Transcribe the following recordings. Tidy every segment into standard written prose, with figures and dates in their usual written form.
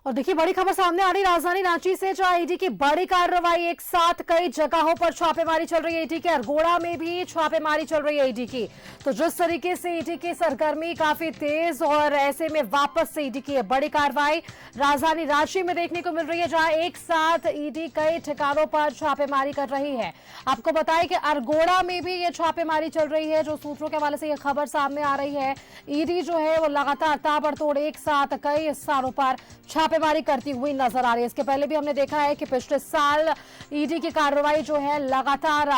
और देखिए बड़ी खबर सामने आ रही राजधानी रांची से, जहां ईडी की बड़ी कार्रवाई, एक साथ कई जगहों पर छापेमारी चल रही है ईडी की। अरगोड़ा में भी छापेमारी चल रही है ईडी की। तो जिस तरीके से ईडी की सरगर्मी काफी तेज, और ऐसे में वापस से ईडी की बड़ी कार्रवाई राजधानी रांची में देखने को मिल रही है, जहां एक साथ ईडी कई ठिकानों पर छापेमारी कर रही है। आपको बताएं कि अरगोड़ा में भी ये छापेमारी चल रही है। जो सूत्रों के हवाले से यह खबर सामने आ रही है, ईडी जो है वो लगातार ताबड़तोड़ एक साथ कई स्थानों पर छापेमारी करती हुई नजर आ रही है। इसके पहले भी हमने देखा है कि पिछले साल ईडी की कार्रवाई जो है लगातार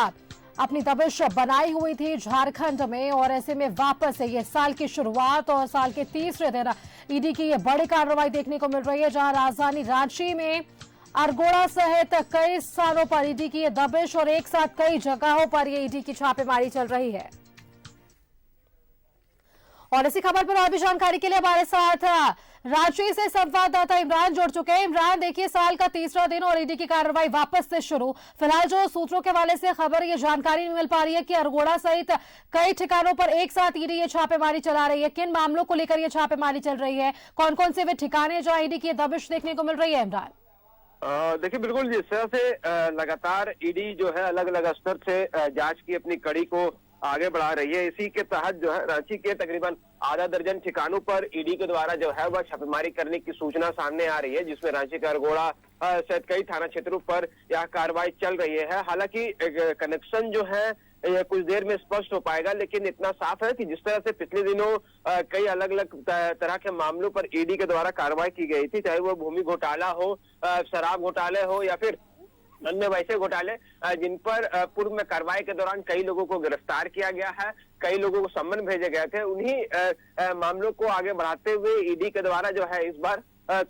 अपनी दबिश बनाई हुई थी झारखंड में, और ऐसे में वापस से ये साल की शुरुआत और साल के तीसरे दिन ईडी की ये बड़ी कार्रवाई देखने को मिल रही है, जहां राजधानी रांची में अरगोड़ा सहित कई स्थानों पर ईडी की ये दबिश और एक साथ कई जगहों पर ये ईडी की छापेमारी चल रही है। और इसी खबर पर और भी जानकारी के लिए हमारे साथ रांची से संवाददाता इमरान जुड़ चुके हैं। इमरान, देखिए साल का तीसरा दिन और ईडी की कार्रवाई वापस से शुरू। फिलहाल जो सूत्रों के हवाले से खबर, ये जानकारी मिल पा रही है कि अरगोड़ा सहित कई ठिकानों पर एक साथ ईडी ये छापेमारी चला रही है। किन मामलों को लेकर ये छापेमारी चल रही है, कौन कौन से वे ठिकाने जहां ईडी की दबिश देखने को मिल रही है? इमरान, देखिए बिल्कुल जिस तरह से लगातार ईडी जो है अलग अलग स्तर से जांच की अपनी कड़ी को आगे बढ़ा रही है, इसी के तहत जो है रांची के तकरीबन आधा दर्जन ठिकानों पर ईडी के द्वारा जो है वह छापेमारी करने की सूचना सामने आ रही है, जिसमें रांची का अरगोड़ा सहित कई थाना क्षेत्रों पर यह कार्रवाई चल रही है। हालांकि कनेक्शन जो है ये कुछ देर में स्पष्ट हो पाएगा, लेकिन इतना साफ है कि जिस तरह से पिछले दिनों कई अलग अलग तरह के मामलों पर ईडी के द्वारा कार्रवाई की गई थी, चाहे वो भूमि घोटाला हो, शराब घोटाले हो या फिर अन्य वैसे घोटाले, जिन पर पूर्व में कार्रवाई के दौरान कई लोगों को गिरफ्तार किया गया है, कई लोगों को सम्मन भेजे गए थे, उन्हीं मामलों को आगे बढ़ाते हुए ईडी के द्वारा जो है इस बार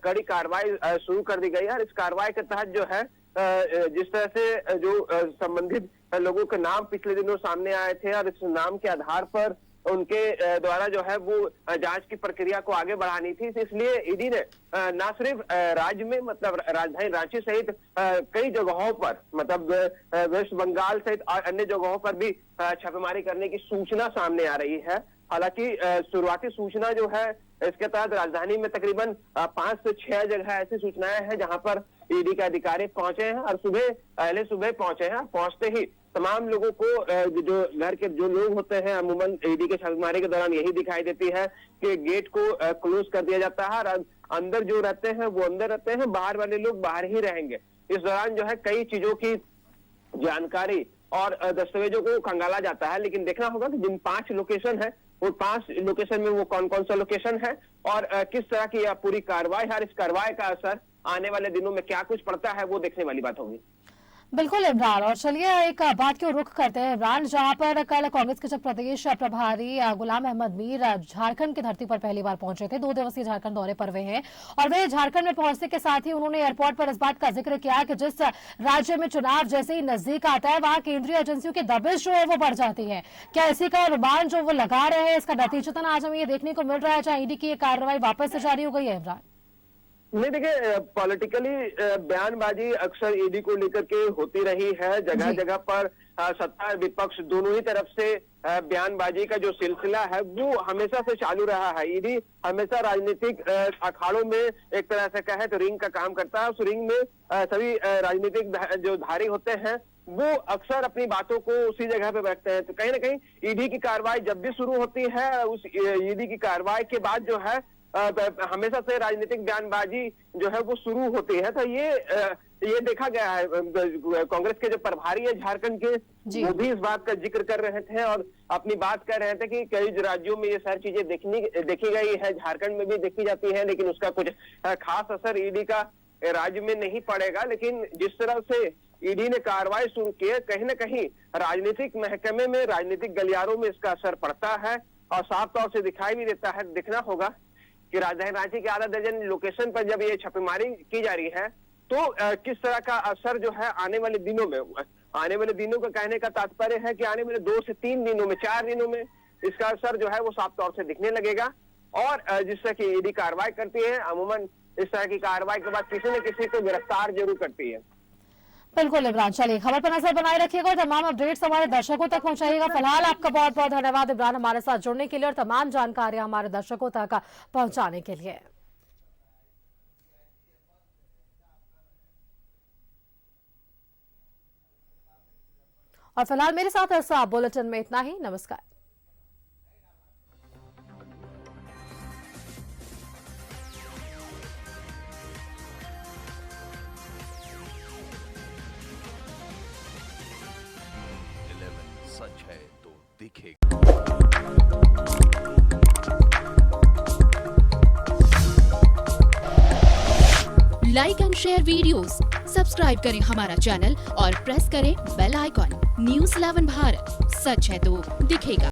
कड़ी कार्रवाई शुरू कर दी गई है। और इस कार्रवाई के तहत जो है जिस तरह से जो संबंधित लोगों के नाम पिछले दिनों सामने आए थे, और इस नाम के आधार पर उनके द्वारा जो है वो जांच की प्रक्रिया को आगे बढ़ानी थी, इसलिए ईडी ने न सिर्फ राज्य में मतलब राजधानी रांची सहित कई जगहों पर, मतलब वेस्ट बंगाल सहित अन्य जगहों पर भी छापेमारी करने की सूचना सामने आ रही है। हालांकि शुरुआती सूचना जो है इसके तहत राजधानी में तकरीबन 5 से 6 जगह ऐसी सूचनाएं हैं जहां पर ईडी के अधिकारी पहुंचे हैं, और पहले सुबह पहुंचे हैं। पहुंचते ही तमाम लोगों को जो घर के जो लोग होते हैं, अमूमन ईडी के छापेमारी के दौरान यही दिखाई देती है कि गेट को क्लोज कर दिया जाता है, और अंदर जो रहते हैं वो अंदर रहते हैं, बाहर वाले लोग बाहर ही रहेंगे। इस दौरान जो है कई चीजों की जानकारी और दस्तावेजों को खंगाला जाता है, लेकिन देखना होगा कि जिन 5 लोकेशन है वो 5 लोकेशन में वो कौन कौन सा लोकेशन है और किस तरह की यह पूरी कार्रवाई है, और इस कार्रवाई का असर आने वाले दिनों में क्या कुछ पड़ता है वो देखने वाली बात होगी। बिल्कुल इमरान, और चलिए एक बात को रुख करते हैं इमरान, जहां पर कल कांग्रेस के जब प्रदेश प्रभारी गुलाम अहमद मीर झारखंड की धरती पर पहली बार पहुंचे थे। 2 दिवसीय झारखंड दौरे पर वे हैं, और वे झारखंड में पहुंचने के साथ ही उन्होंने एयरपोर्ट पर इस बात का जिक्र किया कि जिस राज्य में चुनाव जैसे ही नजदीक आता है वहां केंद्रीय एजेंसियों की दबिश जो है वो बढ़ जाती है। क्या इसी का अनुमान जो वो लगा रहे हैं, इसका नतीजतन आज हमें ये देखने को मिल रहा है जहां ईडी की कार्रवाई वापस से जारी हो गई है? इमरान, नहीं, देखिए पॉलिटिकली बयानबाजी अक्सर ईडी को लेकर के होती रही है। जगह जगह पर सत्ता विपक्ष दोनों ही तरफ से बयानबाजी का जो सिलसिला है वो हमेशा से चालू रहा है। ईडी हमेशा राजनीतिक अखाड़ों में एक तरह से कहे तो रिंग का काम करता है। उस रिंग में सभी राजनीतिक जो धारी होते हैं वो अक्सर अपनी बातों को उसी जगह पे बैठते हैं। तो कहीं ना कहीं ईडी की कार्रवाई जब भी शुरू होती है, उस ईडी की कार्रवाई के बाद जो है हमेशा से राजनीतिक बयानबाजी जो है वो शुरू होती है। तो ये देखा गया है। कांग्रेस के जो प्रभारी है झारखंड के, वो भी इस बात का जिक्र कर रहे थे और अपनी बात कर रहे थे कि कई राज्यों में ये सारी चीजें देखी गई है, झारखंड में भी देखी जाती है, लेकिन उसका कुछ खास असर ईडी का राज्य में नहीं पड़ेगा। लेकिन जिस तरह से ईडी ने कार्रवाई शुरू की है, कहीं ना कहीं राजनीतिक महकमे में, राजनीतिक गलियारों में इसका असर पड़ता है, और साफ तौर से दिखाई भी देता है। देखना होगा कि राजधानी रांची के आधा दर्जन लोकेशन पर जब ये छापेमारी की जा रही है तो किस तरह का असर जो है आने वाले दिनों में, आने वाले दिनों का कहने का तात्पर्य है कि आने वाले 2 से 3 दिनों में, 4 दिनों में इसका असर जो है वो साफ तौर से दिखने लगेगा। और जिस तरह की ईडी कार्रवाई करती है, अमूमन इस तरह की कार्रवाई के बाद किसी न किसी को गिरफ्तार जरूर करती है। बिल्कुल इमरान, चलिए खबर पर नजर बनाए रखिएगा और तमाम अपडेट्स हमारे दर्शकों तक पहुंचाइएगा। फिलहाल आपका बहुत बहुत धन्यवाद इमरान, हमारे साथ जुड़ने के लिए और तमाम जानकारियां हमारे दर्शकों तक पहुंचाने के लिए। और फिलहाल मेरे साथ ऐसा बुलेटिन में इतना ही। नमस्कार। सच है तो दिखेगा। Like and share videos, subscribe करें हमारा चैनल और प्रेस करें बेल आइकॉन। न्यूज़ 11 भारत, सच है तो दिखेगा।